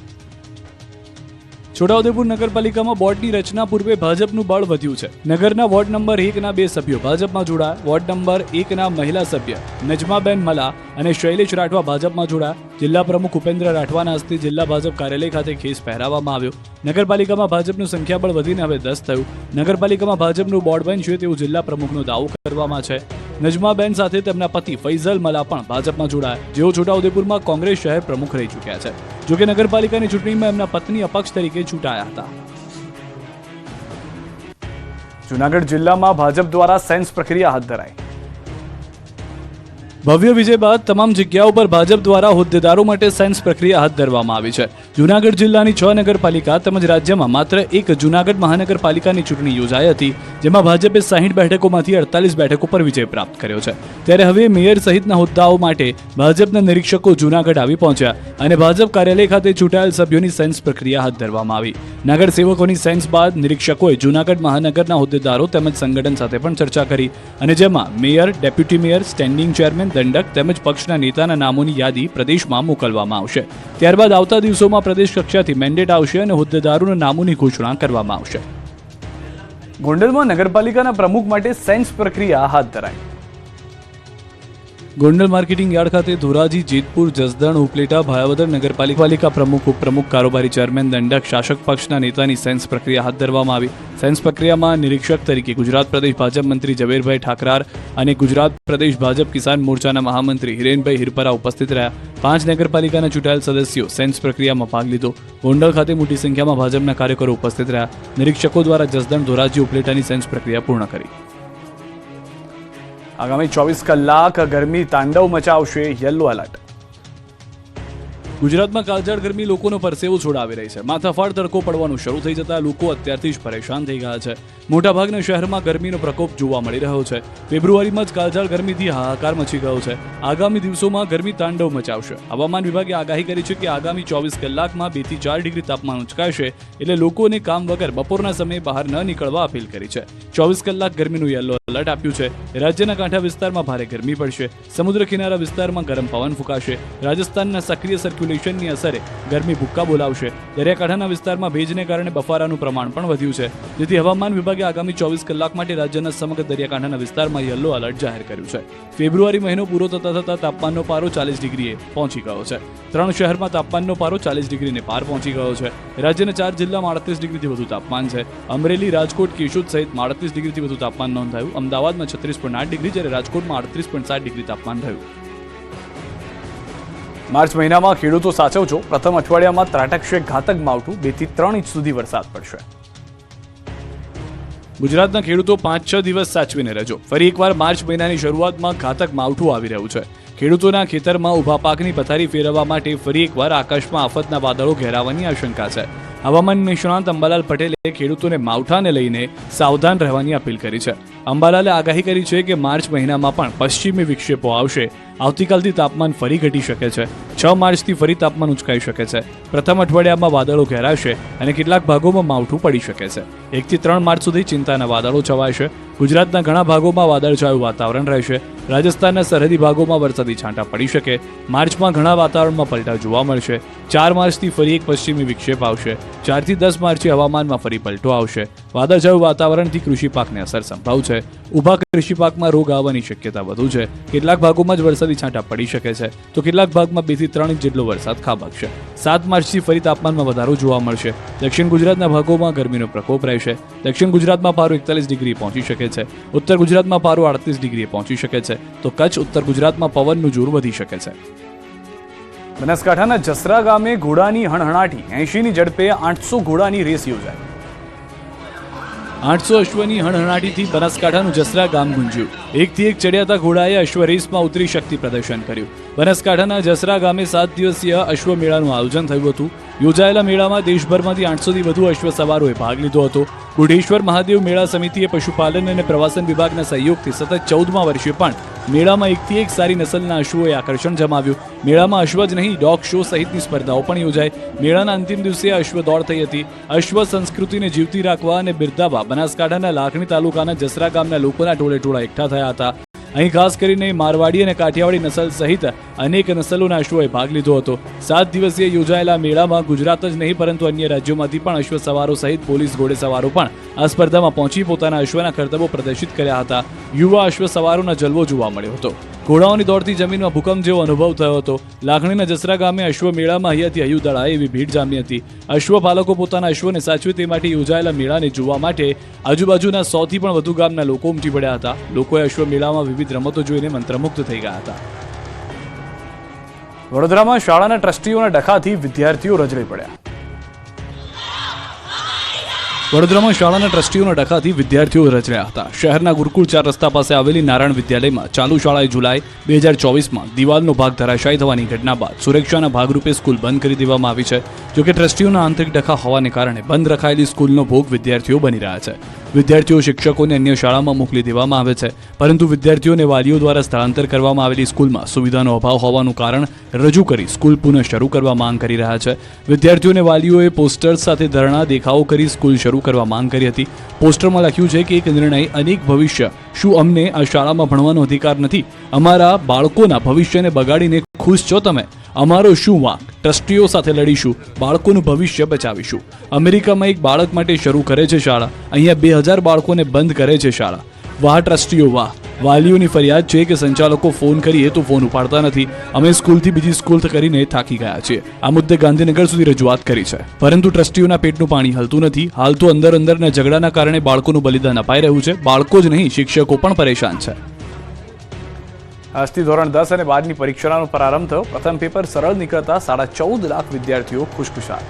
છોટાઉદેપુર નગરપાલિકામાં બોર્ડની રચના પૂર્વે ભાજપનું બળ વધ્યું છે. નગરના વોર્ડ નંબર 1ના 2 સભ્યો ભાજપમાં જોડાયા. વોર્ડ નંબર 1ના મહિલા સભ્ય નજમાબેન મલા અને શૈલેષ રાઠવા ભાજપમાં જોડાયા. જિલ્લા પ્રમુખ ઉપેન્દ્ર રાઠવાના હસ્તે જિલ્લા ભાજપ કાર્યાલય ખાતે ખેસ પહેરાવવામાં આવ્યો. નગરપાલિકામાં ભાજપનું સંખ્યાબળ વધીને હવે 10 થયું. નગરપાલિકામાં ભાજપનું બોર્ડ બનશે તેવું જિલ્લા પ્રમુખનો દાવો કરવામાં છે. નજમાબેન સાથે તેમના પતિ ફૈઝલ મલા પણ ભાજપમાં જોડાયા, જેઓ છોટાઉદેપુરમાં કોંગ્રેસ શહેર પ્રમુખ રહી ચૂક્યા છે. જોકે નગરપાલિકાની ચૂંટણીમાં એમના પત્ની અપક્ષ તરીકે ચૂંટાયા હતા. જૂનાગઢ જિલ્લામાં ભાજપ દ્વારા સેન્સ પ્રક્રિયા હાથ ધરાઈ. ભવ્ય વિજય બાદ તમામ જગ્યાઓ પર ભાજપ દ્વારા હોદ્દેદારો માટે સેન્સ પ્રક્રિયા હાથ ધરવામાં આવી છે. જૂનાગઢ જિલ્લાની 6 નગરપાલિકા તેમજ રાજ્યમાં માત્ર એક જૂનાગઢ મહાનગરપાલિકાની ચૂંટણી યોજાઈ હતી, જેમાં ભાજપે 60 બેઠકોમાંથી 48 બેઠકો પર વિજય પ્રાપ્ત કર્યો છે. ત્યારે હવે મેયર સહિતના હોદ્દાઓ માટે ભાજપના નિરીક્ષકો જૂનાગઢ આવી પહોંચ્યા અને ભાજપ કાર્યાલય ખાતે ચૂંટાયેલ સભ્યોની સેન્સ પ્રક્રિયા હાથ ધરવામાં આવી. નગર સેવકોની સેન્સ બાદ નિરીક્ષકોએ જૂનાગઢ મહાનગરના હોદ્દેદારો તેમજ સંગઠન સાથે પણ ચર્ચા કરી અને જેમાં mayor, deputy mayor, standing chairman, દંડક તેમજ પક્ષના નેતાના નામોની યાદી પ્રદેશમાં મોકલવામાં આવશે. ત્યારબાદ આવતા દિવસોમાં પ્રદેશ કક્ષાથી મેન્ડેટ આવશે અને હોદ્દેદારોના નામોની ઘોષણા કરવામાં આવશે. ગોંડલમાં નગરપાલિકાના પ્રમુખ માટે સેન્સ પ્રક્રિયા હાથ ધરાઈ. ગોંડલ માર્કેટિંગ યાર્ડ ખાતે ધોરાજી, જેતપુર, જસદણ, ઉપલેટા, ભાયાવદર નગરપાલિકા પ્રમુખ, ઉપપ્રમુખ, કારોબારી ચેરમેન, દંડક, શાસક પક્ષના નેતાની સેન્સ પ્રક્રિયા હાથ ધરવામાં આવી. સેન્સ પ્રક્રિયામાં નિરીક્ષક તરીકે ગુજરાત પ્રદેશ ભાજપ મંત્રી ઝવેરભાઈ ઠાકરાર અને ગુજરાત પ્રદેશ ભાજપ કિસાન મોરચાના મહામંત્રી હિરેનભાઈ હિરપરા ઉપસ્થિત રહ્યા. 5 નગરપાલિકાના ચૂંટાયેલ સદસ્યો સેન્સ પ્રક્રિયામાં ભાગ લીધો. ગોંડલ ખાતે મોટી સંખ્યામાં ભાજપના કાર્યકરો ઉપસ્થિત રહ્યા. નિરીક્ષકો દ્વારા જસદણ, ધોરાજી, ઉપલેટાની સેન્સ પ્રક્રિયા પૂર્ણ કરી. આગામી 24 કલાક ગરમી તાંડવ મચાવશે, યલો એલર્ટ. ગુજરાતમાં કાળઝાળ ગરમી લોકોનો પરસેવો છોડાવી રહી છે. માથાફાડ તડકો પડવાનું શરૂ થઈ જતા લોકો અત્યારથી જ પરેશાન થઈ ગયા છે. મોટાભાગના શહેરમાં ગરમીનો પ્રકોપ જોવા મળી રહ્યો છે. ફેબ્રુઆરીમાં જ કાળઝાળ ગરમીથી હાહાકાર મચી ગયો છે. આગામી દિવસોમાં ગરમી તાંડવ મચાવશે. હવામાન વિભાગે આગાહી કરી છે કે આગામી 24 કલાકમાં 2 થી 4 ડિગ્રી તાપમાન ઉંચકાશે, એટલે લોકોને કામ વગર બપોરના સમયે બહાર ન નીકળવા અપીલ કરી છે. 24 કલાક ગરમીનું યલો એલર્ટ આપ્યું છે. રાજ્યના કાંઠા વિસ્તારમાં ભારે ગરમી પડશે. સમુદ્ર કિનારા વિસ્તારમાં ગરમ પવન ફૂંકાશે. રાજસ્થાનના સક્રિય સર્ક્યુલેશનની અસરે ગરમી ભૂક્કા બોલાવશે. દરિયાકાંઠાના વિસ્તારમાં ભેજને કારણે બફારાનું પ્રમાણ પણ વધ્યું છે, જેથી હવામાન વિભાગે આગામી 24 કલાક માટે રાજ્યના સમગ્ર દરિયાકાંઠાના વિસ્તારમાં યલો એલર્ટ જાહેર કર્યું છે. ફેબ્રુઆરી મહિનો પૂરો થતા તાપમાનનો પારો 40 ડિગ્રીએ પહોંચી ગયો છે. 3 શહેરમાં તાપમાનનો પારો 40 ડિગ્રીને પાર પહોંચી ગયો છે. રાજ્યના 4 જિલ્લામાં 38 ડિગ્રીથી વધુ તાપમાન છે. અમરેલી, રાજકોટ, કેશોદ સહિત 38 ડિગ્રીથી વધુ તાપમાન નોંધાયું. અમદાવાદમાં 36.8 ડિગ્રી, જ્યારે રાજકોટમાં 38.7 ડિગ્રી તાપમાન થયું. માર્ચ મહિનામાં ખેડૂતો સાચવજો, પ્રથમ અઠવાડિયામાં ત્રાટકશે ઘાતક માવઠું. 2 થી 3 ઇંચ સુધી વરસાદ પડશે. ગુજરાતના ખેડૂતો 5-6 દિવસ સાચવીને રહેજો. ફરી એકવાર માર્ચ મહિનાની શરૂઆતમાં ઘાતક માવઠું આવી રહ્યું છે. ખેડૂતોના ખેતરમાં ઊભા પાકની પથારી ફેરવવા માટે ફરી એકવાર આકાશમાં આફતના વાદળો ઘેરાવાની આશંકા છે. હવામાન નિષ્ણાંત અંબાલાલ પટેલે ખેડૂતોને માવઠાને લઈને સાવધાન રહેવાની અપીલ કરી છે. અંબાલાલે આગાહી કરી છે કે માર્ચ મહિનામાં પણ પશ્ચિમી વિક્ષેપો આવશે. આવતીકાલથી તાપમાન ફરી ઘટી શકે છે. 6 માર્ચથી ફરી તાપમાન ઉંચકાઈ શકે છે. પ્રથમ અઠવાડિયામાં વાદળો ઘેરાશે અને કેટલાક ભાગોમાં માવઠું પડી શકે છે. 1 થી 3 માર્ચ સુધી ચિંતાના વાદળો છવાશે. ગુજરાતના ઘણા ભાગોમાં વાદળછાયું વાતાવરણ રહેશે. રાજસ્થાનના સરહદી ભાગોમાં વરસાદી છાંટા પડી શકે. માર્ચમાં ઘણા વાતાવરણમાં પલટા જોવા મળશે. 4 માર્ચથી ફરી એક પશ્ચિમી વિક્ષેપ આવશે. 4 થી 10 માર્ચે હવામાનમાં ફરી પલટો આવશે. વાદળછાયું વાતાવરણથી કૃષિ પાકને અસર સંભવ છે. ઊભા કૃષિ પાકમાં રોગ આવવાની શક્યતા વધુ છે. કેટલાક ભાગોમાં જ વરસાદી છાંટા પડી શકે છે, તો કેટલાક ભાગમાં 2 થી 3 ઇંચ જેટલો વરસાદ ખાબકશે. 7 માર્ચથી ફરી તાપમાનમાં વધારો જોવા મળશે. દક્ષિણ ગુજરાતના ભાગોમાં ગરમીનો પ્રકોપ રહેશે. દક્ષિણ ગુજરાતમાં પારો 41 ડિગ્રી પહોંચી શકે છે. ઉત્તર ગુજરાતમાં પારો 38 ડિગ્રીએ પહોંચી શકે છે, તો કચ્છ, ઉત્તર ગુજરાતમાં પવનનું જોર વધી શકે છે. બનાસકાંઠાના જસરા ગામે ઘોડાની હણહણાટી, 80ની ઝડપે 800 ઘોડાની રેસ યોજાઈ. 800 અશ્વની હણહણાટીથી બનાસકાંઠાનું જસરા ગામ ગુંજ્યું. એકથી એક ચડિયાતા ઘોડાએ અશ્વ રેસમાં ઉતરી શક્તિ પ્રદર્શન કર્યું. બનાસકાંઠાના જસરા ગામે 7 દિવસીય અશ્વ મેળાનું આયોજન થયું હતું. યોજાયેલા મેળામાં દેશભરમાંથી 800થી વધુ અશ્વ સવારોએ ભાગ લીધો હતો. બુઢેશ્વર મહાદેવ મેળા સમિતિએ પશુપાલન અને પ્રવાસન વિભાગના સહયોગથી સતત 14મા વર્ષે પણ મેળામાં એકથી એક સારી નસલના અશ્વોએ આકર્ષણ જમાવ્યું. મેળામાં અશ્વ જ નહીં, ડોગ શો સહિતની સ્પર્ધાઓ પણ યોજાઈ. મેળાના અંતિમ દિવસે અશ્વ દોડ થઈ હતી. અશ્વ સંસ્કૃતિને જીવતી રાખવા અને બિરદાવવા બનાસકાંઠાના લાખણી તાલુકાના જસરા ગામના લોકોના ટોળે ટોળા એકઠા થયા હતા. અહીં ખાસ કરીને મારવાડી અને કાઠિયાવાડી નસલ સહિત અનેક નસલોના અશ્વોએ ભાગ લીધો હતો. 7 દિવસીય યોજાયેલા મેળામાં ગુજરાત જ નહીં પરંતુ અન્ય રાજ્યોમાંથી પણ અશ્વ સવારો સહિત પોલીસ ઘોડેસવારો પણ આ સ્પર્ધામાં પહોંચી પોતાના અશ્વના કરતબો પ્રદર્શિત કર્યા હતા. યુવા અશ્વ સવારોના જલવો જોવા મળ્યો હતો. ઘોડાઓની દોડતી જમીનમાં ભૂકંપ જેવો અનુભવ થયો હતો. લાખણીના જસરા ગામે અશ્વ મેળામાં અહીંયાથી હૈયું દળાય એવી ભીડ જામી હતી. અશ્વપાલકો પોતાના અશ્વને સાચવે તે માટે યોજાયેલા મેળાને જોવા માટે આજુબાજુના 100થી પણ વધુ ગામના લોકો ઉમટી પડ્યા હતા. લોકોએ અશ્વ મેળામાં વિવિધ રમતો જોઈને મંત્રમુગ્ધ થઈ ગયા હતા. વડોદરામાં શાળાના ટ્રસ્ટીઓના ડખાથી વિદ્યાર્થીઓ રજળી પડ્યા. વડોદરામાં શાળાના ટ્રસ્ટીઓના ડખાથી વિદ્યાર્થીઓ રજળ્યા હતા. શહેરના ગુરુકુળ 4 રસ્તા પાસે આવેલી નારાયણ વિદ્યાલયમાં ચાલુ શાળાએ જુલાઈ 2024માં દિવાલનો ભાગ ધરાશાયી થવાની ઘટના બાદ સુરક્ષાના ભાગરૂપે સ્કૂલ બંધ કરી દેવામાં આવી છે. જોકે ટ્રસ્ટીઓના આંતરિક ડખા હોવાને કારણે બંધ રખાયેલી સ્કૂલનો ભોગ વિદ્યાર્થીઓ બની રહ્યા છે. વિદ્યાર્થીઓ શિક્ષકોને અન્ય શાળામાં મોકલી દેવામાં આવે છે, પરંતુ વિદ્યાર્થીઓને વાલીઓ દ્વારા સ્થળાંતર કરવામાં આવેલી સ્કૂલમાં સુવિધાનો અભાવ હોવાનું કારણ રજૂ કરી સ્કૂલ પુનઃ શરૂ કરવા માંગ કરી રહ્યા છે. વિદ્યાર્થીઓને વાલીઓએ પોસ્ટર્સ સાથે ધરણા દેખાવો કરી સ્કૂલ શરૂ કરવા માંગ કરી હતી. પોસ્ટરમાં લખ્યું છે કે એક નિર્ણય અનેક ભવિષ્ય. શું અમને આ શાળામાં ભણવાનો અધિકાર નથી? અમારા બાળકોના ભવિષ્યને બગાડીને ખુશ છો તમે? અમારો શું વાંક? ટ્રસ્ટીઓ સાથે લડીશું, બાળકોનું ભવિષ્ય બચાવીશું. અમેરિકામાં એક બાળક માટે શરૂ કરે છે શાળા, અહીંયા 2000 બાળકોને બંધ કરે છે શાળા. વાહ ટ્રસ્ટીઓ વાહ! વાલીઓની ફરિયાદ છે કે સંચાલકો ફોન કરીએ તો ફોન ઉપાડતા નથી. અમે સ્કૂલથી બીજી સ્કૂલ કરીને થાકી ગયા છીએ. આ મુદ્દે ગાંધીનગર સુધી રજૂઆત કરી છે, પરંતુ ટ્રસ્ટીઓના પેટનું પાણી હલતું નથી. હાલ તો અંદરના ઝઘડાના કારણે બાળકોનું બલિદાન અપાઈ રહ્યું છે. બાળકો જ નહીં, શિક્ષકો પણ પરેશાન છે. આજથી ધોરણ 10 અને 12ની પરીક્ષાનો પ્રારંભ થયો. પ્રથમ પેપર સરળ નીકળતા 14.5 લાખ વિદ્યાર્થીઓ ખુશખુશાલ.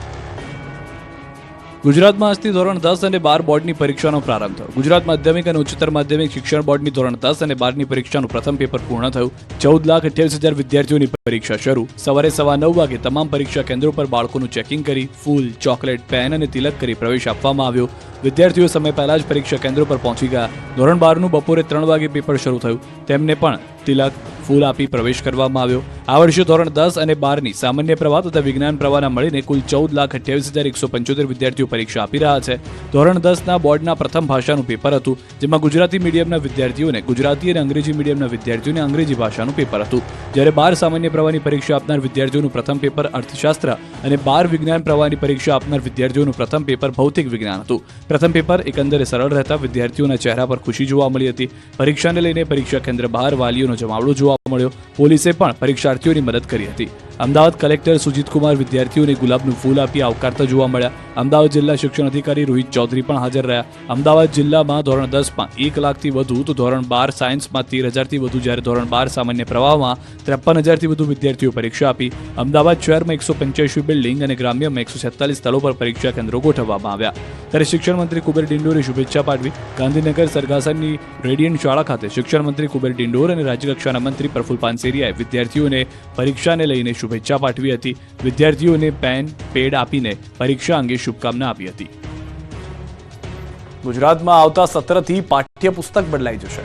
ગુજરાતમાં આજથી ધોરણ 10 અને 12 બોર્ડની પરીક્ષાનો પ્રારંભ થયો. ગુજરાત માધ્યમિક અને ઉચ્ચતર માધ્યમિક શિક્ષણ બોર્ડની ધોરણ 10 અને 12ની પરીક્ષાનું પ્રથમ પેપર પૂર્ણ થયું. 14,28,000 વિદ્યાર્થીઓની પરીક્ષા શરૂ. સવારે 9:15 વાગે તમામ પરીક્ષા કેન્દ્રો પર બાળકોનું ચેકિંગ કરી ફૂલ, ચોકલેટ, પેન અને તિલક કરી પ્રવેશ આપવામાં આવ્યો. વિદ્યાર્થીઓ સમય પહેલા જ પરીક્ષા કેન્દ્રો પર પહોંચી ગયા. ધોરણ 12નું બપોરે 3 વાગે પેપર શરૂ થયું. તેમને પણ તિલક, ફૂલ આપી પ્રવેશ કરવામાં આવ્યો. આ વર્ષે ધોરણ 10 અને 12ની સામાન્ય પ્રવાહ તથા વિજ્ઞાન પ્રવાહના મળીને કુલ 14,28,175 વિદ્યાર્થીઓ પરીક્ષા આપી રહ્યા છે. ધોરણ 10ના બોર્ડના પ્રથમ ભાષાનું પેપર હતું, જેમાં ગુજરાતી મીડિયમના વિદ્યાર્થીઓને ગુજરાતી અને અંગ્રેજી મીડિયમના વિદ્યાર્થીઓને અંગ્રેજી ભાષાનું પેપર હતું. જ્યારે 12 સામાન્ય પ્રવાહની પરીક્ષા આપનાર વિદ્યાર્થીઓનું પ્રથમ પેપર અર્થશાસ્ત્ર અને 12 વિજ્ઞાન પ્રવાહની પરીક્ષા આપનાર વિદ્યાર્થીઓનું પ્રથમ પેપર ભૌતિક વિજ્ઞાન હતું. પ્રથમ પેપર એકંદરે સરળ રહેતા વિદ્યાર્થીઓના ચહેરા પર ખુશી જોવા મળી હતી. પરીક્ષાને લઈને પરીક્ષા કેન્દ્ર બહાર વાલીઓનો જમાવડો જોવા મળ્યો. પોલીસે પણ પરીક્ષાર્થીઓની મદદ કરી હતી. અમદાવાદ કલેક્ટર સુજીત કુમાર વિદ્યાર્થીઓને ગુલાબનું ફૂલ આપી આવકારતા જોવા મળ્યા. અમદાવાદ જિલ્લા શિક્ષણ અધિકારી રોહિત ચૌધરી પણ હાજર રહ્યા. અમદાવાદ જિલ્લામાં ધોરણ 10માં 1 લાખથી વધુ તો ધોરણ 12 સાયન્સમાં 13,000થી વધુ, જ્યારે ધોરણ 12 સામાન્ય પ્રવાહમાં 53,000થી વધુ વિદ્યાર્થીઓ પરીક્ષા આપી. અમદાવાદ શહેરમાં 185 બિલ્ડિંગ અને ગ્રામ્યમાં 147 સ્થળો પર પરીક્ષા કેન્દ્રો ગોઠવવામાં આવ્યા. ત્યારે શિક્ષણ મંત્રી કુબેર ડિંડોરે શુભેચ્છા પાઠવી. ગાંધીનગર સરગાસાની રેડિયન્ટ શાળા ખાતે શિક્ષણ મંત્રી કુબેર ડિંડોર અને રાજ્યકક્ષાના મંત્રી પ્રફુલ પાનસેરિયાએ વિદ્યાર્થીઓને પરીક્ષાને લઈને શુભેચ્છા પાઠવી હતી. વિદ્યાર્થીઓને પેન, પેડ આપીને પરીક્ષા અંગે શુભકામના આપી હતી. ગુજરાતમાં આવતા સત્રથી પાઠ્યપુસ્તક બદલાઈ જશે.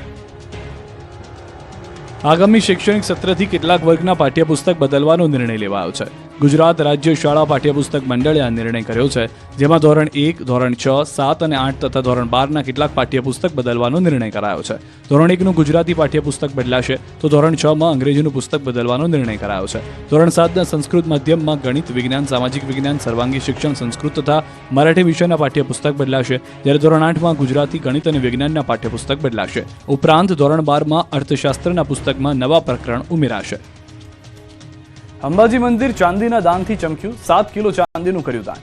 આગામી શૈક્ષણિક સત્રથી કેટલાક વર્ગના પાઠ્યપુસ્તક બદલવાનો નિર્ણય લેવાયો છે. ગુજરાત રાજ્ય શાળા પાઠ્યપુસ્તક મંડળે આ નિર્ણય કર્યો છે, જેમાં ધોરણ 1, ધોરણ 6, 7 અને 8 તથા ધોરણ 12ના કેટલાક પાઠ્યપુસ્તક બદલવાનો નિર્ણય કરાયો છે. ધોરણ 1નું ગુજરાતી પાઠ્યપુસ્તક બદલાશે, તો ધોરણ 6માં અંગ્રેજીનું પુસ્તક બદલવાનો નિર્ણય કરાયો છે. ધોરણ 7ના સંસ્કૃત માધ્યમમાં ગણિત, વિજ્ઞાન, સામાજિક વિજ્ઞાન, સર્વાંગી શિક્ષણ, સંસ્કૃત તથા મરાઠી વિષયના પાઠ્યપુસ્તક બદલાશે, જ્યારે ધોરણ 8માં ગુજરાતી, ગણિત અને વિજ્ઞાનના પાઠ્યપુસ્તક બદલાશે. ઉપરાંત ધોરણ 12માં અર્થશાસ્ત્રના પુસ્તકમાં નવા પ્રકરણ ઉમેરાશે. અંબાજી મંદિર ચાંદીના દાનથી ચમક્યું. 7 કિલો ચાંદીનું કર્યું દાન.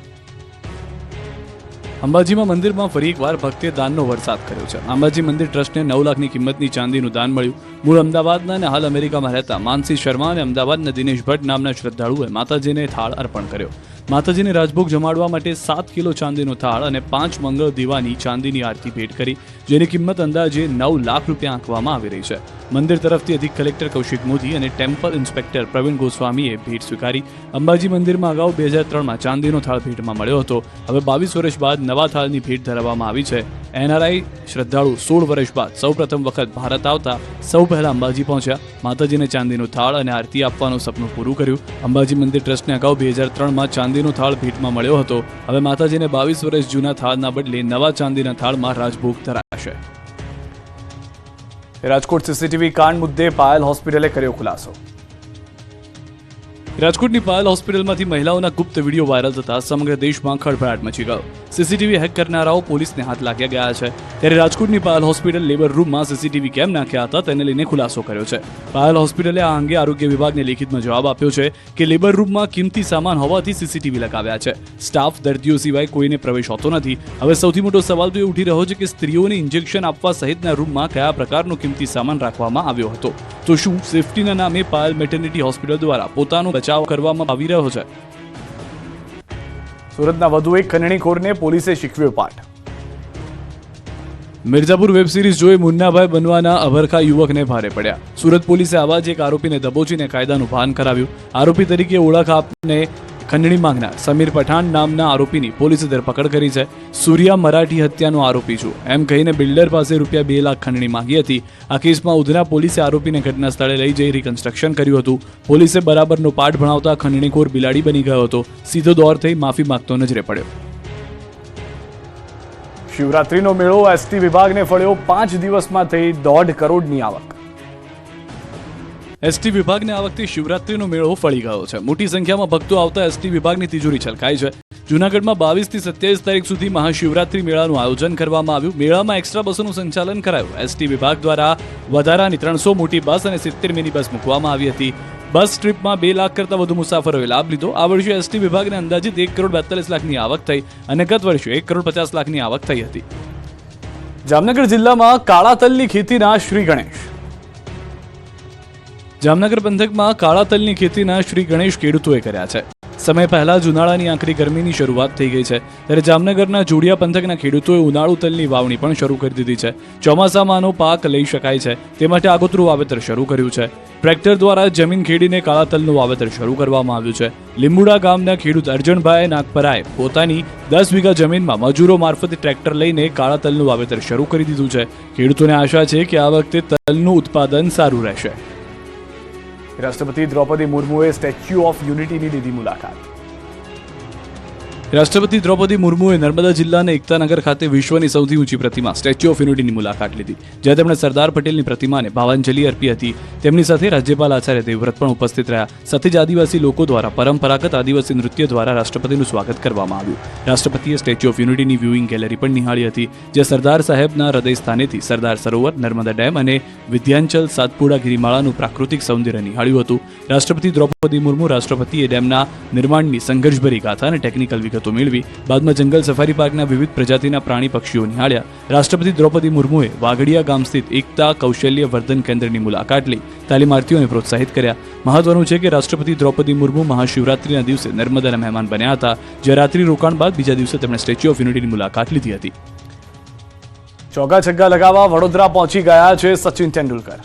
અંબાજીમાં મંદિરમાં ફરી એકવાર ભક્તે દાનનો વરસાદ કર્યો છે. અંબાજી મંદિર ટ્રસ્ટને 9 લાખની કિંમતની ચાંદીનું દાન મળ્યું. મૂળ અમદાવાદના અને હાલ અમેરિકામાં રહેતા માનસી શર્મા અને અમદાવાદના દિનેશ ભટ્ટ નામના શ્રદ્ધાળુએ માતાજીને થાળ અર્પણ કર્યો. માતાજીને રાજભોગ જમાડવા માટે 7 કિલો ચાંદીનો થાળ અને 5 મંગળ દીવાની ચાંદીની આરતી ભેટ કરી, જેની કિંમત અંદાજે 9 લાખ રૂપિયા આંકવામાં આવી રહી છે. મંદિર તરફથી અધિક કલેક્ટર કૌશિક મોદી અને ટેમ્પલ ઇન્સ્પેક્ટર પ્રવીણ ગોસ્વામીએ ભેટ સ્વીકારી. અંબાજી મંદિરમાં અગાઉ 2003માં ચાંદીનો થાળ ભેટમાં મળ્યો હતો. હવે 22 વર્ષ બાદ નવા થાળની ભેટ ધરાવવામાં આવી છે. એનઆરઆઈ શ્રદ્ધાળુ 16 વર્ષ બાદ સૌપ્રથમ વખત ભારત આવતા સૌ પહેલા અંબાજી પહોંચ્યા. માતાજીને ચાંદીનો થાળ અને આરતી આપવાનું સપનું પૂરું કર્યું. અંબાજી મંદિર ટ્રસ્ટને અગાઉ 2003માં ચાંદીનો થાળ ભેટમાં મળ્યો હતો. હવે માતાજીને 22 વર્ષ જૂના થાળના બદલે નવા ચાંદીના થાળમાં રાજભોગ ધરાશે. રાજકોટ સીસીટીવી કાંડ મુદ્દે પાયલ હોસ્પિટલે કર્યો ખુલાસો. રાજકોટની પાયલ હોસ્પિટલમાંથી મહિલાઓના ગુપ્ત વિડીયો વાયરલ થતા સમગ્ર દેશમાં ખળભળાટ મચી ગયો. સીસીટીવી હેક કરનારાઓ પોલીસને હાથ લાગ્યા ગયા છે. ત્યારે રાજકોટની પાયલ હોસ્પિટલ લેબર રૂમમાં સીસીટીવી કેમ નાખ્યા હતા તેને લઈને ખુલાસો કર્યો છે. પાયલ હોસ્પિટલે આ અંગે આરોગ્ય વિભાગને લેખિતમાં જવાબ આપ્યો છે કે લેબર રૂમમાં કિંમતી સામાન હોવાથી સીસીટીવી લગાવ્યા છે. સ્ટાફ દર્દીઓ સિવાય કોઈને પ્રવેશ હોતો નથી. હવે સૌથી મોટો સવાલ તો એ ઉઠી રહ્યો છે કે સ્ત્રીઓને ઇન્જેક્શન આપવા સહિતના રૂમમાં કયા પ્રકારનો કિંમતી સામાન રાખવામાં આવ્યો હતો. તો શું સેફટીના નામે પાયલ મેટર્નિટી હોસ્પિટલ દ્વારા પોતાનો બચાવ કરવામાં આવી રહ્યો છે? સુરતના વધુ એક ખંડણીખોરને પોલીસે શીખવ્યો પાઠ. મિર્ઝાપુર વેબ સિરીઝ જોઈ મુન્નાભાઈ બનવાના અભરખા યુવકને ભારે પડ્યા. સુરત પોલીસે આવા જ એક આરોપીને દબોચીને કાયદાનું ભાન કરાવ્યું. આરોપી તરીકે ઓળખ આપને ખંડણી માંગનાર સમીર પઠાણ નામના આરોપીની પોલીસે ધરપકડ કરી છે. સૂર્યા મરાઠી હત્યાનો આરોપી છું એમ કહીને બિલ્ડર પાસે રૂપિયા 2 લાખ ખંડણી માંગી હતી. આ કેસમાં ઉધના પોલીસે આરોપીને ઘટના સ્થળે લઈ જઈ રિકન્સ્ટ્રક્શન કર્યું હતું. પોલીસે બરાબરનો પાઠ ભણાવતા ખંડણીખોર બિલાડી બની ગયો હતો. સીધો દોર થઈ માફી માંગતો નજરે પડ્યો. શિવરાત્રીનો મેળો એસટી વિભાગને ફળ્યો. 5 દિવસમાં થઈ 1.5 કરોડની આવક. એસટી વિભાગને આ વખતે શિવરાત્રીનો મેળો ફળી ગયો છે. મોટી સંખ્યામાં ભક્તો આવતા એસટી વિભાગની તિજોરી છલકાઈ છે. જૂનાગઢમાં 22 થી 27 તારીખ સુધી મહાશિવરાત્રી મેળાનું આયોજન કરવામાં આવ્યું. મેળામાં એક્સ્ટ્રા બસોનું સંચાલન કરાયું. એસટી વિભાગ દ્વારા વધારાની 300 મોટી બસ અને 70 મિની બસ મૂકવામાં આવી હતી. બસ ટ્રીપમાં 2 લાખ કરતાં વધુ મુસાફરોએ લાભ લીધો. આ વર્ષે એસટી વિભાગને અંદાજિત 1 કરોડ 42 લાખની આવક થઈ અને ગત વર્ષે 1 કરોડ 50 લાખની આવક થઈ હતી. જામનગર જિલ્લામાં કાળા તલની ખેતીના શ્રી ગણેશ. જામનગર પંથકમાં કાળા તલની ખેતીના શ્રી ગણેશ ખેડૂતોએ કર્યા છે. સમય પહેલા જ ઉનાળાની આખરી ગરમીની શરૂઆત થઈ ગઈ છે. ત્યારે જામનગરના જોડિયા પંથકના ખેડૂતોએ ઉનાળુ તલની વાવણી પણ શરૂ કરી દીધી છે. ચોમાસામાં આનો પાક લઈ શકાય છે તે માટે આગોતરું વાવેતર શરૂ કર્યું છે. ટ્રેક્ટર દ્વારા જમીન ખેડીને કાળા તલનું વાવેતર શરૂ કરવામાં આવ્યું છે. લીંબુડા ગામના ખેડૂત અર્જણભાઈ નાગપરાએ પોતાની 10 વીઘા જમીનમાં મજૂરો મારફતે ટ્રેક્ટર લઈને કાળા તલનું વાવેતર શરૂ કરી દીધું છે. ખેડૂતોને આશા છે કે આ વખતે તલનું ઉત્પાદન સારું રહેશે. રાષ્ટ્રપતિ દ્રૌપદી મુર્મુએ સ્ટેચ્યુ ઓફ યુનિટીની લીધી મુલાકાત. રાષ્ટ્રપતિ દ્રૌપદી મુર્મુએ નર્મદા જિલ્લાના એકતાનગર ખાતે વિશ્વની સૌથી ઊંચી પ્રતિમા સ્ટેચ્યુ ઓફ યુનિટીની મુલાકાત લીધી. જ્યાં તેમણે સરદાર પટેલની પ્રતિમાને ભાવાંજલિ અર્પી હતી. તેમની સાથે રાજ્યપાલ આચાર્ય દેવવ્રત પણ ઉપસ્થિત રહ્યા. સાથે જ આદિવાસી લોકો દ્વારા પરંપરાગત આદિવાસી નૃત્ય દ્વારા રાષ્ટ્રપતિનું સ્વાગત કરવામાં આવ્યું. રાષ્ટ્રપતિએ સ્ટેચ્યુ ઓફ યુનિટીની વ્યુઇંગ ગેલેરી પણ નિહાળી હતી, જે સરદાર સાહેબના હૃદય સ્થાનેથી સરદાર સરોવર, નર્મદા ડેમ અને વિધ્યાંચલ સાતપુડા ગિરિમાળાનું પ્રાકૃતિક સૌંદર્ય નિહાળ્યું હતું. રાષ્ટ્રપતિ દ્રૌપદી મુર્મુ રાષ્ટ્રપતિએ ડેમના નિર્માણની સંઘર્ષભરી ગાથા અને ટેકનિકલ વિગતો મેળવી. બાદમાં જંગલ સફારી પાર્કના વિવિધ પ્રજાતિના પ્રાણી પક્ષીઓ નિહાળ્યા. રાષ્ટ્રપતિ દ્રૌપદી મુર્મુએ વાગડિયા ગામ સ્થિત એકતા કૌશલ્ય વર્ધન કેન્દ્રની મુલાકાત લઈ તાલીમાર્થીઓને પ્રોત્સાહિત કર્યા. મહત્વનું છે કે રાષ્ટ્રપતિ દ્રૌપદી મુર્મુ મહાશિવરાત્રીના દિવસે નર્મદાના મહેમાન બન્યા હતા, જ્યાં રાત્રિ રોકાણ બાદ બીજા દિવસે તેમણે સ્ટેચ્યુ ઓફ યુનિટીની મુલાકાત લીધી હતી. ચોગ્ગા છગ્ગા લગાવવા વડોદરા પહોંચી ગયા છે સચિન તેંડુલકર.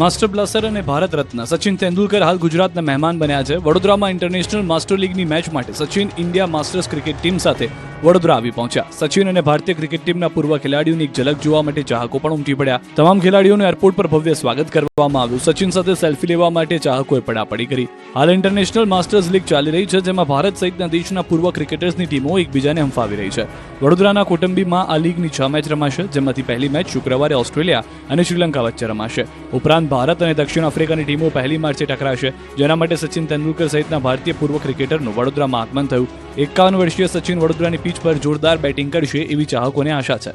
માસ્ટર બ્લાસ્ટર અને ભારત રત્ન સચિન તેંડુલકર હાલ ગુજરાતના મહેમાન બન્યા છે. વડોદરામાં ઇન્ટરનેશનલ માસ્ટર લીગની મેચ માટે Sachin India masters cricket team સાથે વડોદરા આવી પહોંચ્યા. સચિન અને ભારતીય ક્રિકેટ ટીમના પૂર્વ ખેલાડીઓની એક ઝલક જોવા માટે ચાહકો પણ ઉમટી પડ્યા. તમામ ખેલાડીઓનું એરપોર્ટ પર ભવ્ય સ્વાગત કરવામાં આવ્યું. સચિન સાથે સેલ્ફી લેવા માટે ચાહકોએ પડાપડી કરી. હાલ ઇન્ટરનેશનલ માસ્ટર્સ લીગ ચાલી રહી છે, જેમાં ભારત સહિતના દેશના પૂર્વ ક્રિકેટર્સની ટીમો એકબીજાને હંફાવી રહી છે. વડોદરાના કોટંબીમાં આ લીગની 6 મેચ રમાશે, જેમાંથી પહેલી મેચ શુક્રવારે ઓસ્ટ્રેલિયા અને શ્રીલંકા વચ્ચે રમાશે. ઉપરાંત ભારત અને દક્ષિણ આફ્રિકાની ટીમો પહેલી માર્ચે ટકરાશે, જેના માટે સચિન તેંડુલકર સહિતના ભારતીય પૂર્વ ક્રિકેટરનું વડોદરામાં આગમન થયું. 51 વર્ષીય સચિન વડોદરાની પીચ પર જોરદાર બેટિંગ કરશે એવી ચાહકોને આશા છે.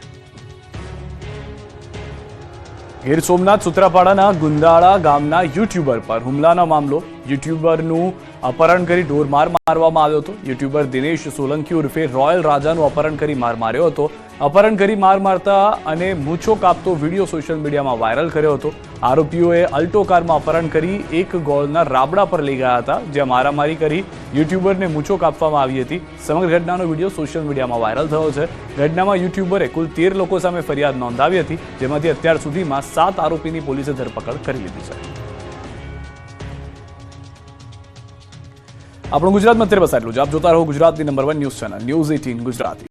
ગીર સોમનાથ સૂત્રાપાડાના ગુંદાળા ગામના યુટ્યુબર પર હુમલાનો મામલો. યુટ્યુબરનું અપહરણ કરી ઢોરમાર મારવામાં આવ્યો હતો. યુટ્યુબર દિનેશ સોલંકી ઉર્ફે રોયલ રાજાનું અપહરણ કરી માર માર્યો હતો. અપહરણ કરી માર મારતા અને મૂછો કાપતો વિડીયો સોશિયલ મીડિયામાં વાયરલ કર્યો હતો. આરોપીઓએ અલ્ટો કારમાં અપહરણ કરી એક ગોળના રાબડા પર લઈ ગયા હતા, જ્યાં મારામારી કરી યુટ્યુબરને મૂછો કાપવામાં આવી હતી. સમગ્ર ઘટનાનો વિડીયો સોશિયલ મીડિયામાં વાયરલ થયો છે. ઘટનામાં યુટ્યુબરે કુલ 13 લોકો સામે ફરિયાદ નોંધાવી હતી, જેમાંથી અત્યાર સુધીમાં 7 આરોપીની પોલીસે ધરપકડ કરી લીધી છે. આપણું ગુજરાતમાં અત્યારે બસ આટલું જ. આપ જોતા રહો ગુજરાતની number 1 news channel news 18 Gujarati.